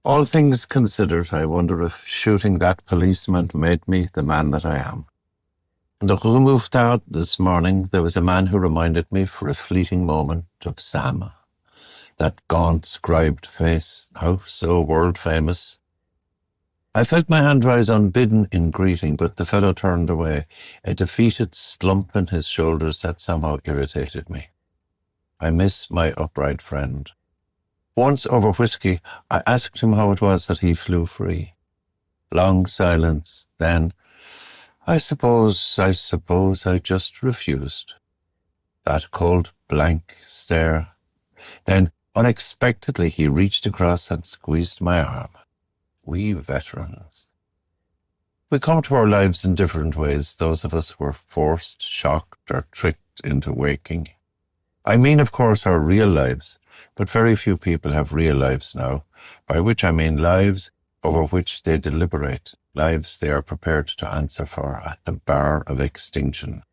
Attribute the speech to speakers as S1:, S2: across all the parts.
S1: All things considered, I wonder if shooting that policeman made me the man that I am. In the Rue Mouffetard this morning, there was a man who reminded me for a fleeting moment of Sam. That gaunt, scribed face, how so world famous. I felt my hand rise unbidden in greeting, but the fellow turned away, a defeated slump in his shoulders that somehow irritated me. I miss my upright friend. Once over whiskey, I asked him how it was that he flew free. Long silence, then, I suppose I just refused. That cold, blank stare. Then, unexpectedly, he reached across and squeezed my arm. We veterans. We come to our lives in different ways, those of us who were forced, shocked, or tricked into waking. I mean, of course, our real lives, but very few people have real lives now, by which I mean lives over which they deliberate, lives they are prepared to answer for at the bar of extinction.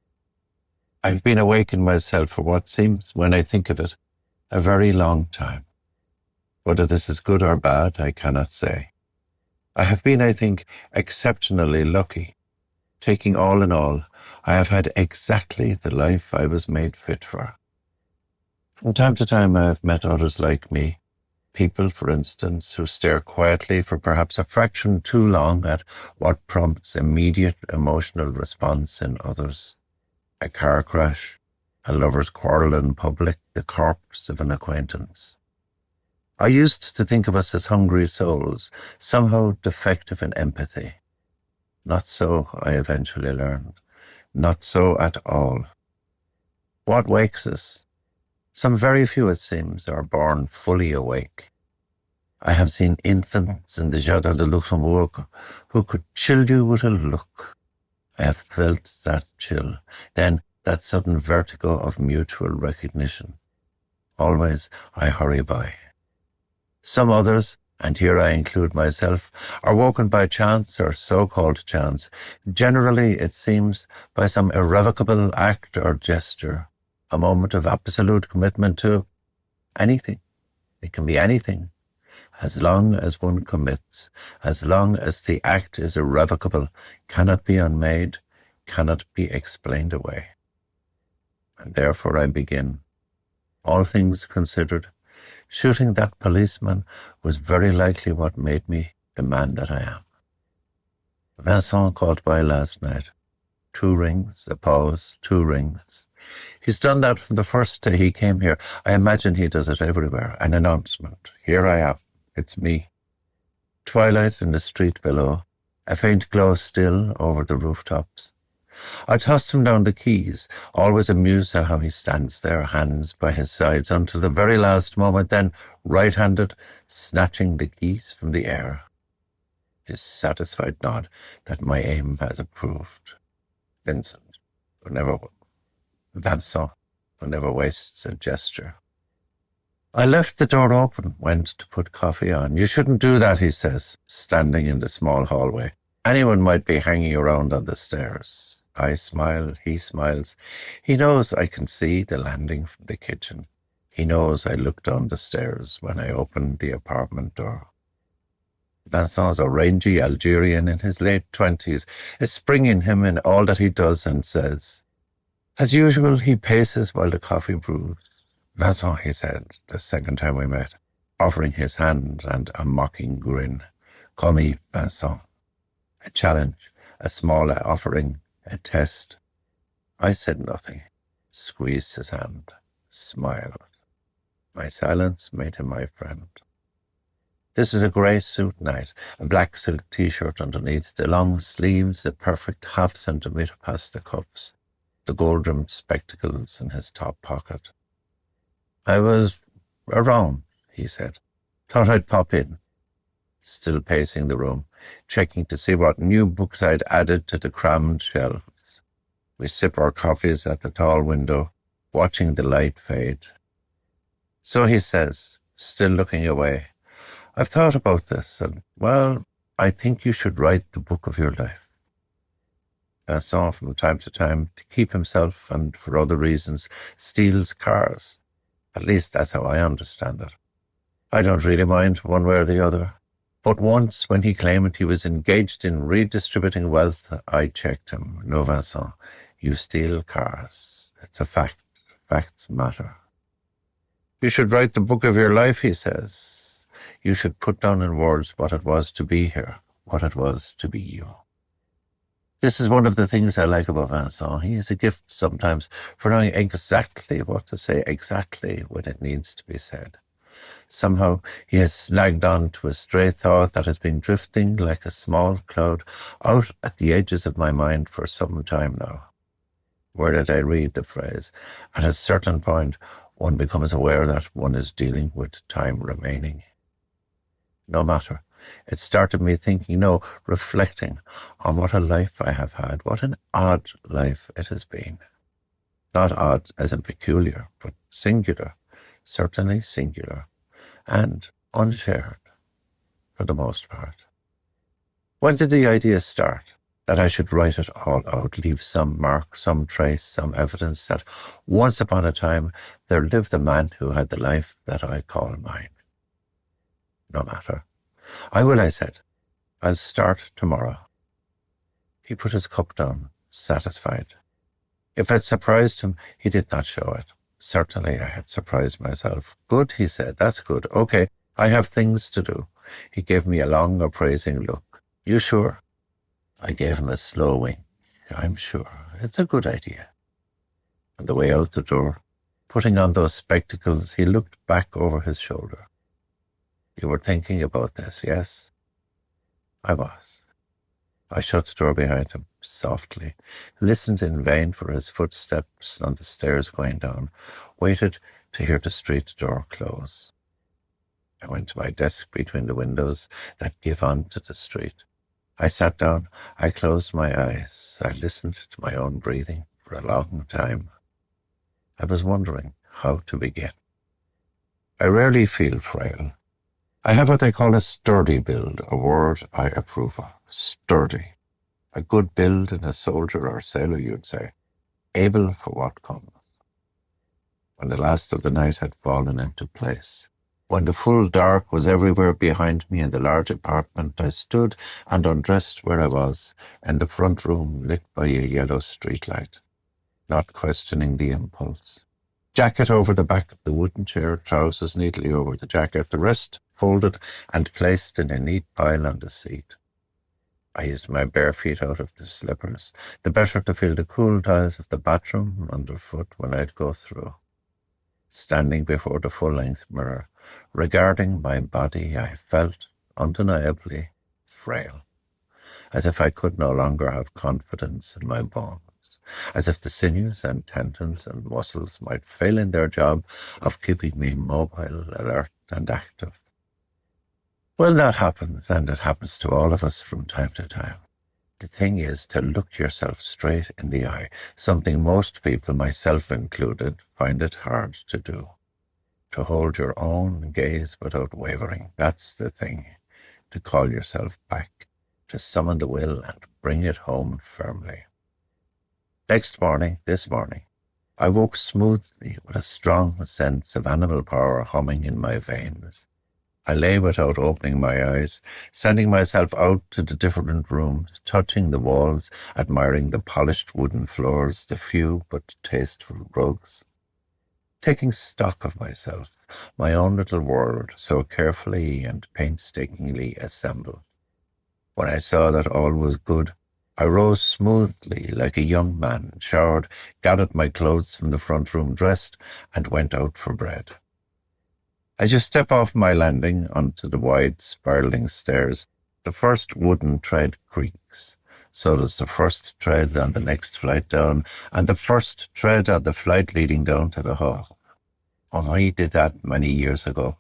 S1: I've been awakened myself for what seems, when I think of it, a very long time. Whether this is good or bad, I cannot say. I have been, I think, exceptionally lucky. Taking all in all, I have had exactly the life I was made fit for. From time to time I have met others like me, people, for instance, who stare quietly for perhaps a fraction too long at what prompts immediate emotional response in others. A car crash, a lover's quarrel in public, the corpse of an acquaintance. I used to think of us as hungry souls, somehow defective in empathy. Not so, I eventually learned. Not so at all. What wakes us? Some very few, it seems, are born fully awake. I have seen infants in the Jardin de Luxembourg who could chill you with a look. I have felt that chill, then that sudden vertigo of mutual recognition. Always I hurry by. Some others, and here I include myself, are woken by chance or so-called chance, generally, it seems, by some irrevocable act or gesture, a moment of absolute commitment to anything. It can be anything. As long as one commits, as long as the act is irrevocable, cannot be unmade, cannot be explained away. And therefore I begin. All things considered, shooting that policeman was very likely what made me the man that I am. Vincent called by last night. 2 rings, a pause, 2 rings. He's done that from the first day he came here. I imagine he does it everywhere. An announcement. Here I am. It's me. Twilight in the street below. A faint glow still over the rooftops. I tossed him down the keys, always amused at how he stands there, hands by his sides, until the very last moment, then, right-handed, snatching the keys from the air. His satisfied nod that my aim has approved. Vincent, Vincent, who never wastes a gesture. I left the door open, went to put coffee on. You shouldn't do that, he says, standing in the small hallway. Anyone might be hanging around on the stairs. I smile, he smiles. He knows I can see the landing from the kitchen. He knows I looked down the stairs when I opened the apartment door. Vincent's a rangy Algerian in his late 20s, a spring in him in all that he does and says. As usual, he paces while the coffee brews. Vincent, he said, the second time we met, offering his hand and a mocking grin. Call me Vincent. A challenge, a small offering, a test. I said nothing, squeezed his hand, smiled. My silence made him my friend. This is a grey suit night, a black silk t-shirt underneath, the long sleeves, a perfect half-centimetre past the cuffs, the gold-rimmed spectacles in his top pocket. I was around, he said. Thought I'd pop in. Still pacing the room, checking to see what new books I'd added to the crammed shelves. We sip our coffees at the tall window, watching the light fade. So he says, still looking away, I've thought about this, and, well, I think you should write the book of your life. Vincent, from time to time, to keep himself and for other reasons, steals cars. At least that's how I understand it. I don't really mind one way or the other. But once, when he claimed he was engaged in redistributing wealth, I checked him. No, Vincent, you steal cars. It's a fact. Facts matter. You should write the book of your life, he says. You should put down in words what it was to be here, what it was to be you. This is one of the things I like about Vincent. He has a gift sometimes for knowing exactly what to say, exactly when it needs to be said. Somehow he has snagged on to a stray thought that has been drifting like a small cloud out at the edges of my mind for some time now. Where did I read the phrase? At a certain point, one becomes aware that one is dealing with time remaining. No matter. It started me thinking, no, reflecting on what a life I have had, what an odd life it has been. Not odd as in peculiar, but singular, certainly singular, and unshared for the most part. When did the idea start? That I should write it all out, leave some mark, some trace, some evidence that once upon a time there lived a man who had the life that I call mine. No matter. I will, I said. I'll start tomorrow. He put his cup down, satisfied. If I'd surprised him, he did not show it. Certainly I had surprised myself. Good, he said. That's good. Okay, I have things to do. He gave me a long, appraising look. You sure? I gave him a slow wink. I'm sure. It's a good idea. On the way out the door, putting on those spectacles, he looked back over his shoulder. You were thinking about this, yes? I was. I shut the door behind him, softly, listened in vain for his footsteps on the stairs going down, waited to hear the street door close. I went to my desk between the windows that give on to the street. I sat down, I closed my eyes, I listened to my own breathing for a long time. I was wondering how to begin. I rarely feel frail. I have what they call a sturdy build, a word I approve of. Sturdy. A good build in a soldier or sailor, you'd say. Able for what comes. When the last of the night had fallen into place, when the full dark was everywhere behind me in the large apartment, I stood and undressed where I was, in the front room lit by a yellow streetlight, not questioning the impulse. Jacket over the back of the wooden chair, trousers neatly over the jacket, the rest folded and placed in a neat pile on the seat. I used my bare feet out of the slippers, the better to feel the cool tiles of the bathroom underfoot when I'd go through. Standing before the full-length mirror, regarding my body, I felt undeniably frail, as if I could no longer have confidence in my bones, as if the sinews and tendons and muscles might fail in their job of keeping me mobile, alert, and active. Well, that happens, and it happens to all of us from time to time. The thing is to look yourself straight in the eye, something most people, myself included, find it hard to do. To hold your own gaze without wavering, that's the thing. To call yourself back, to summon the will and bring it home firmly. This morning, I woke smoothly with a strong sense of animal power humming in my veins. I lay without opening my eyes, sending myself out to the different rooms, touching the walls, admiring the polished wooden floors, the few but tasteful rugs. Taking stock of myself, my own little world, so carefully and painstakingly assembled. When I saw that all was good, I rose smoothly like a young man, showered, gathered my clothes from the front room, dressed, and went out for bread. As you step off my landing onto the wide, spiralling stairs, the first wooden tread creaks. So does the first tread on the next flight down, and the first tread on the flight leading down to the hall. Henri did that many years ago,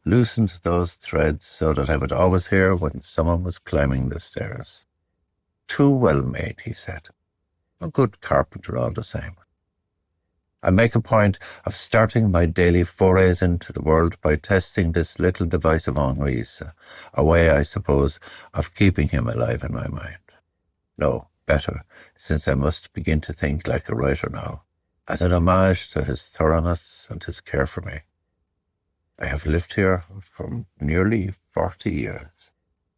S1: loosened those threads so that I would always hear when someone was climbing the stairs. Too well made, he said. A good carpenter all the same. I make a point of starting my daily forays into the world by testing this little device of Henri's, a way, I suppose, of keeping him alive in my mind. No, better, since I must begin to think like a writer now, as an homage to his thoroughness and his care for me. I have lived here for nearly 40 years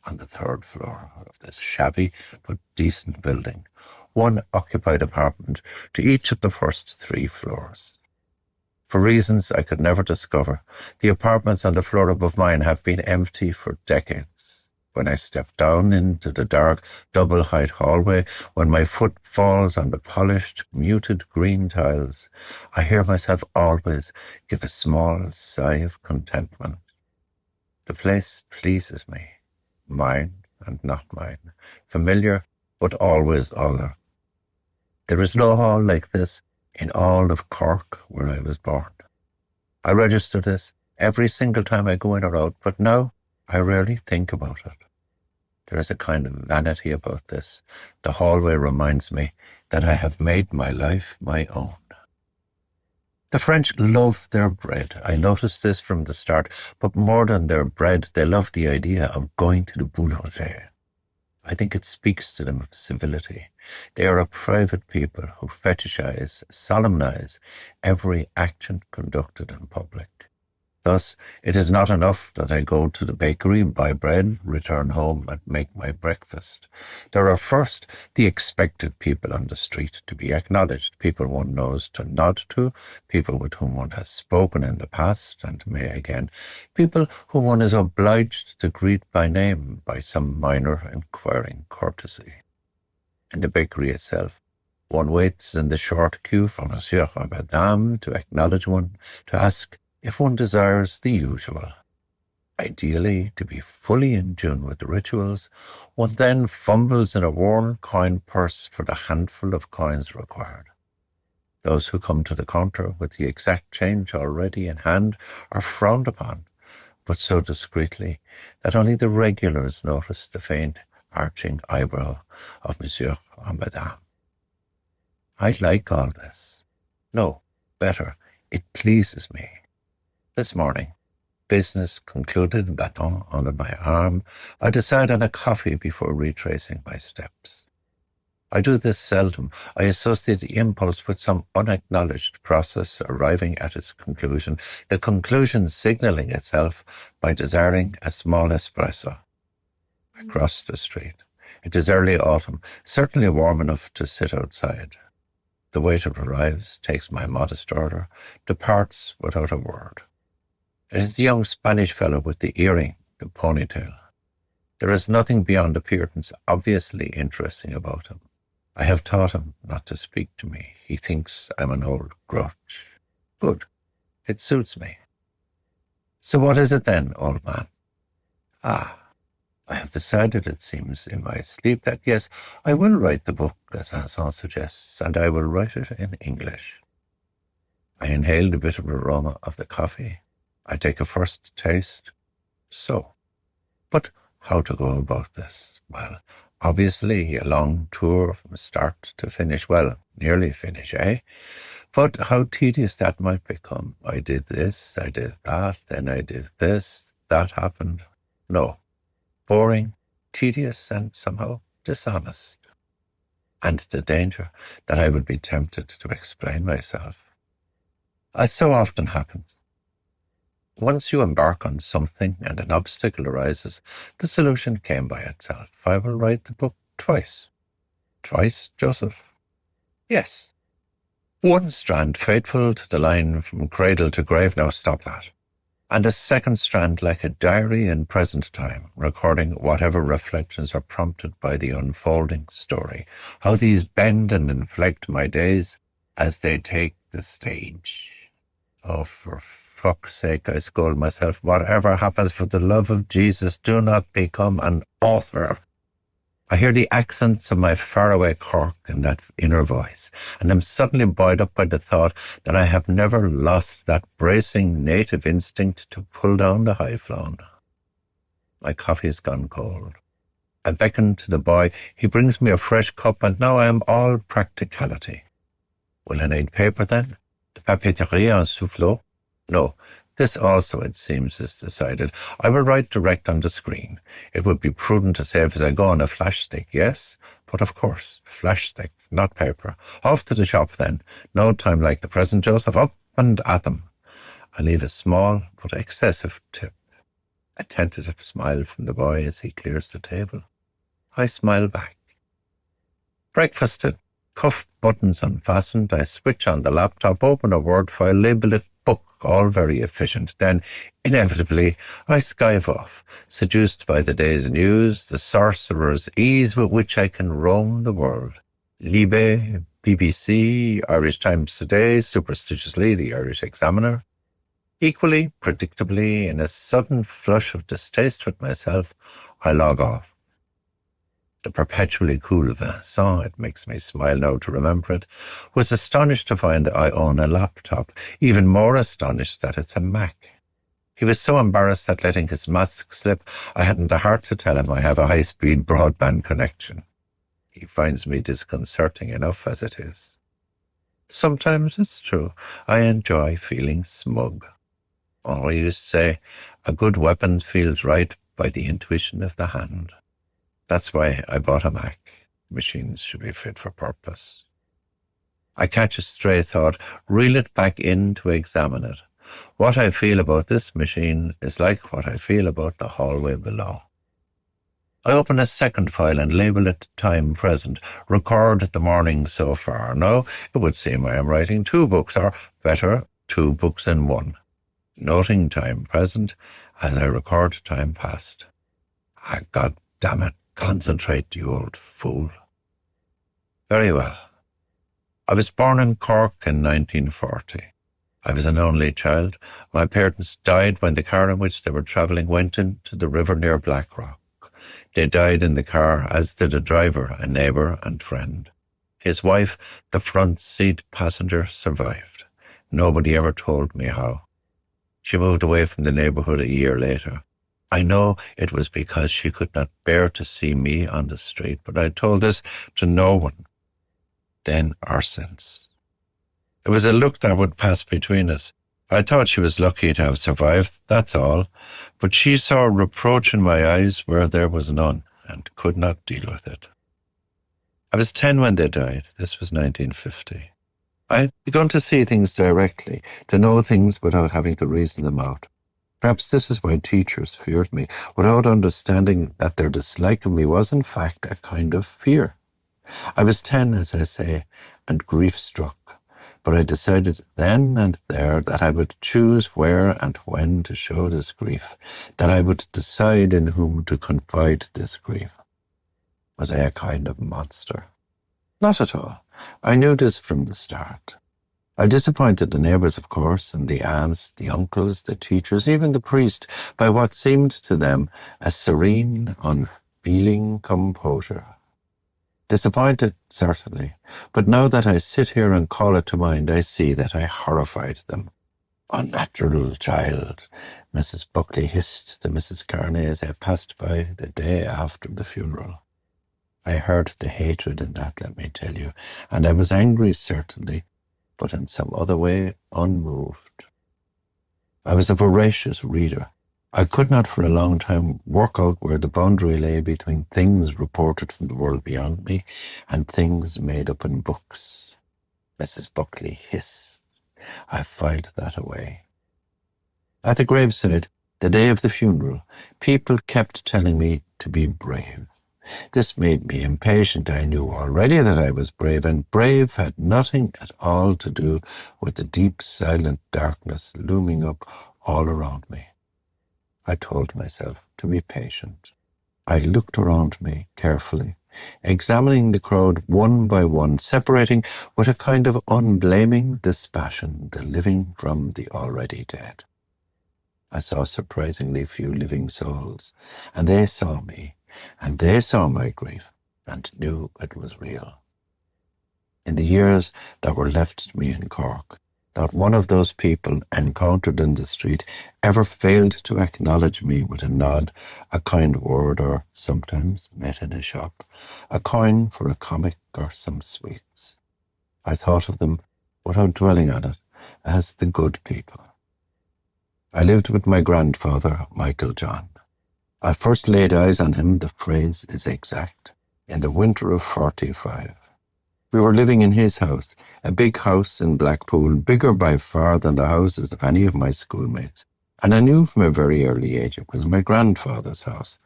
S1: on the third floor of this shabby but decent building, one occupied apartment to each of the first 3 floors. For reasons I could never discover, the apartments on the floor above mine have been empty for decades. When I step down into the dark, double-height hallway, when my foot falls on the polished, muted green tiles, I hear myself always give a small sigh of contentment. The place pleases me, mine and not mine, familiar but always other. There is no hall like this in all of Cork where I was born. I register this every single time I go in or out, but now I rarely think about it. There is a kind of vanity about this. The hallway reminds me that I have made my life my own. The French love their bread. I noticed this from the start, but more than their bread, they love the idea of going to the boulanger. I think it speaks to them of civility. They are a private people who fetishize, solemnize every action conducted in public. Thus, it is not enough that I go to the bakery, buy bread, return home, and make my breakfast. There are first the expected people on the street to be acknowledged, people one knows to nod to, people with whom one has spoken in the past and may again, people whom one is obliged to greet by name by some minor inquiring courtesy. In the bakery itself, one waits in the short queue for Monsieur or Madame to acknowledge one, to ask if one desires the usual. Ideally, to be fully in tune with the rituals, one then fumbles in a worn coin purse for the handful of coins required. Those who come to the counter with the exact change already in hand are frowned upon, but so discreetly that only the regulars notice the faint arching eyebrow of Monsieur or Madame. I like all this. No, better, it pleases me. This morning, business concluded, baton under my arm, I decide on a coffee before retracing my steps. I do this seldom. I associate the impulse with some unacknowledged process arriving at its conclusion, the conclusion signaling itself by desiring a small espresso. I cross the street. It is early autumn, certainly warm enough to sit outside. The waiter arrives, takes my modest order, departs without a word. It is the young Spanish fellow with the earring, the ponytail. There is nothing beyond appearance obviously interesting about him. I have taught him not to speak to me. He thinks I'm an old grouch. Good. It suits me. So what is it then, old man? I have decided, it seems, in my sleep that, yes, I will write the book, as Vincent suggests, and I will write it in English. I inhaled a bit of aroma of the coffee. I take a first taste. So, but how to go about this? Well, obviously a long tour from start to finish. Well, nearly finish, eh? But how tedious that might become. I did this, I did that, then I did this, that happened. No. Boring, tedious, and somehow dishonest. And the danger that I would be tempted to explain myself. As so often happens. Once you embark on something and an obstacle arises, the solution came by itself. I will write the book twice. Twice, Joseph? Yes. One strand faithful to the line from cradle to grave, now stop that. And a second strand like a diary in present time, recording whatever reflections are prompted by the unfolding story, how these bend and inflect my days as they take the stage. Oh, for fuck's sake, I scold myself. Whatever happens, for the love of Jesus, do not become an author. I hear the accents of my faraway Cork in that inner voice, and am suddenly buoyed up by the thought that I have never lost that bracing native instinct to pull down the high flown. My coffee has gone cold. I beckon to the boy. He brings me a fresh cup, and now I am all practicality. Will I need paper then? The papeterie en soufflot? No, this also, it seems, is decided. I will write direct on the screen. It would be prudent to save as I go on a flash stick, yes? But of course, flash stick, not paper. Off to the shop then. No time like the present, Joseph. Up and at them. I leave a small but excessive tip. A tentative smile from the boy as he clears the table. I smile back. Breakfasted, cuff buttons unfastened, I switch on the laptop, open a Word file, label it book, all very efficient. Then, inevitably, I skive off, seduced by the day's news, the sorcerer's ease with which I can roam the world. Libe, BBC, Irish Times Today, superstitiously the Irish Examiner. Equally, predictably, in a sudden flush of distaste with myself, I log off. The perpetually cool Vincent, it makes me smile now to remember it, was astonished to find I own a laptop, even more astonished that it's a Mac. He was so embarrassed at letting his mask slip, I hadn't the heart to tell him I have a high-speed broadband connection. He finds me disconcerting enough as it is. Sometimes it's true, I enjoy feeling smug. Henri used to say, a good weapon feels right by the intuition of the hand. That's why I bought a Mac. Machines should be fit for purpose. I catch a stray thought, reel it back in to examine it. What I feel about this machine is like what I feel about the hallway below. I open a second file and label it Time Present, record the morning so far. Now, it would seem I am writing 2 books, or better, 2 books in one. Noting time present as I record time past. Ah, God damn it, concentrate, you old fool. Very well. I was born in Cork in 1940. I was an only child. My parents died when the car in which they were travelling went into the river near Blackrock. They died in the car, as did a driver, a neighbour and friend. His wife, the front seat passenger, survived. Nobody ever told me how. She moved away from the neighbourhood a year later. I know it was because she could not bear to see me on the street, but I told this to no one, then or since. It was a look that would pass between us. I thought she was lucky to have survived, that's all, but she saw reproach in my eyes where there was none, and could not deal with it. I was 10 when they died. This was 1950. I had begun to see things directly, to know things without having to reason them out. Perhaps this is why teachers feared me, without understanding that their dislike of me was in fact a kind of fear. I was 10, as I say, and grief-struck, but I decided then and there that I would choose where and when to show this grief, that I would decide in whom to confide this grief. Was I a kind of monster? Not at all. I knew this from the start. I disappointed the neighbours, of course, and the aunts, the uncles, the teachers, even the priest, by what seemed to them a serene, unfeeling composure. Disappointed, certainly, but now that I sit here and call it to mind, I see that I horrified them. Unnatural child, Mrs. Buckley hissed to Mrs. Carney as I passed by the day after the funeral. I heard the hatred in that, let me tell you, and I was angry, certainly, but in some other way unmoved. I was a voracious reader. I could not for a long time work out where the boundary lay between things reported from the world beyond me and things made up in books. Mrs. Buckley hissed. I filed that away. At the graveside, the day of the funeral, people kept telling me to be brave. This made me impatient. I knew already that I was brave, and brave had nothing at all to do with the deep, silent darkness looming up all around me. I told myself to be patient. I looked around me carefully, examining the crowd one by one, separating with a kind of unblaming dispassion the living from the already dead. I saw surprisingly few living souls, and they saw me. And they saw my grief and knew it was real. In the years that were left to me in Cork, not one of those people encountered in the street ever failed to acknowledge me with a nod, a kind word, or sometimes met in a shop, a coin for a comic or some sweets. I thought of them, without dwelling on it, as the good people. I lived with my grandfather, Michael John. I first laid eyes on him, the phrase is exact, in the winter of 45. We were living in his house, a big house in Blackpool, bigger by far than the houses of any of my schoolmates. And I knew from a very early age it was my grandfather's house.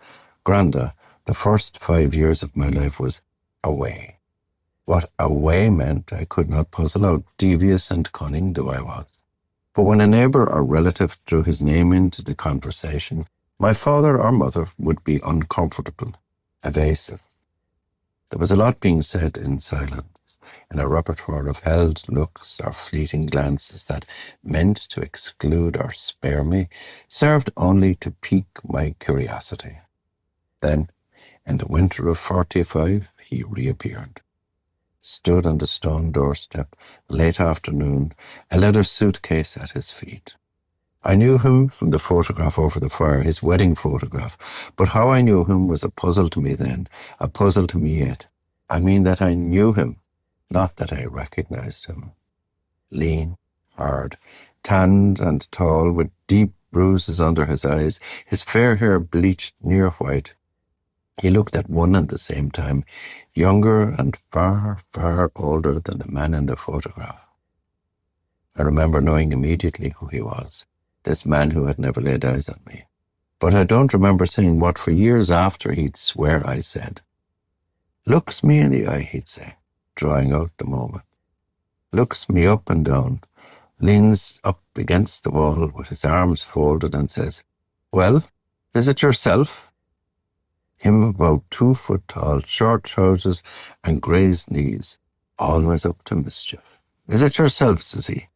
S1: Granda, the first 5 years of my life was away. What away meant I could not puzzle out, devious and cunning though I was. But when a neighbour or relative threw his name into the conversation, my father or mother would be uncomfortable, evasive. There was a lot being said in silence, in a repertoire of held looks or fleeting glances that, meant to exclude or spare me, served only to pique my curiosity. Then, in the winter of 45, he reappeared. Stood on the stone doorstep, late afternoon, a leather suitcase at his feet. I knew him from the photograph over the fire, his wedding photograph, but how I knew him was a puzzle to me then, a puzzle to me yet. I mean that I knew him, not that I recognized him. Lean, hard, tanned and tall, with deep bruises under his eyes, his fair hair bleached near white. He looked at one and the same time, younger and far, far older than the man in the photograph. I remember knowing immediately who he was, this man who had never laid eyes on me. But I don't remember saying what for years after he'd swear I said. Looks me in the eye, he'd say, drawing out the moment. Looks me up and down, leans up against the wall with his arms folded and says, "Well, is it yourself?" Him about 2 foot tall, short trousers and grazed knees, always up to mischief. "Is it yourself?" says he.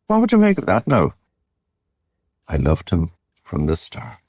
S1: "What would you make of that now?" I loved him from the start.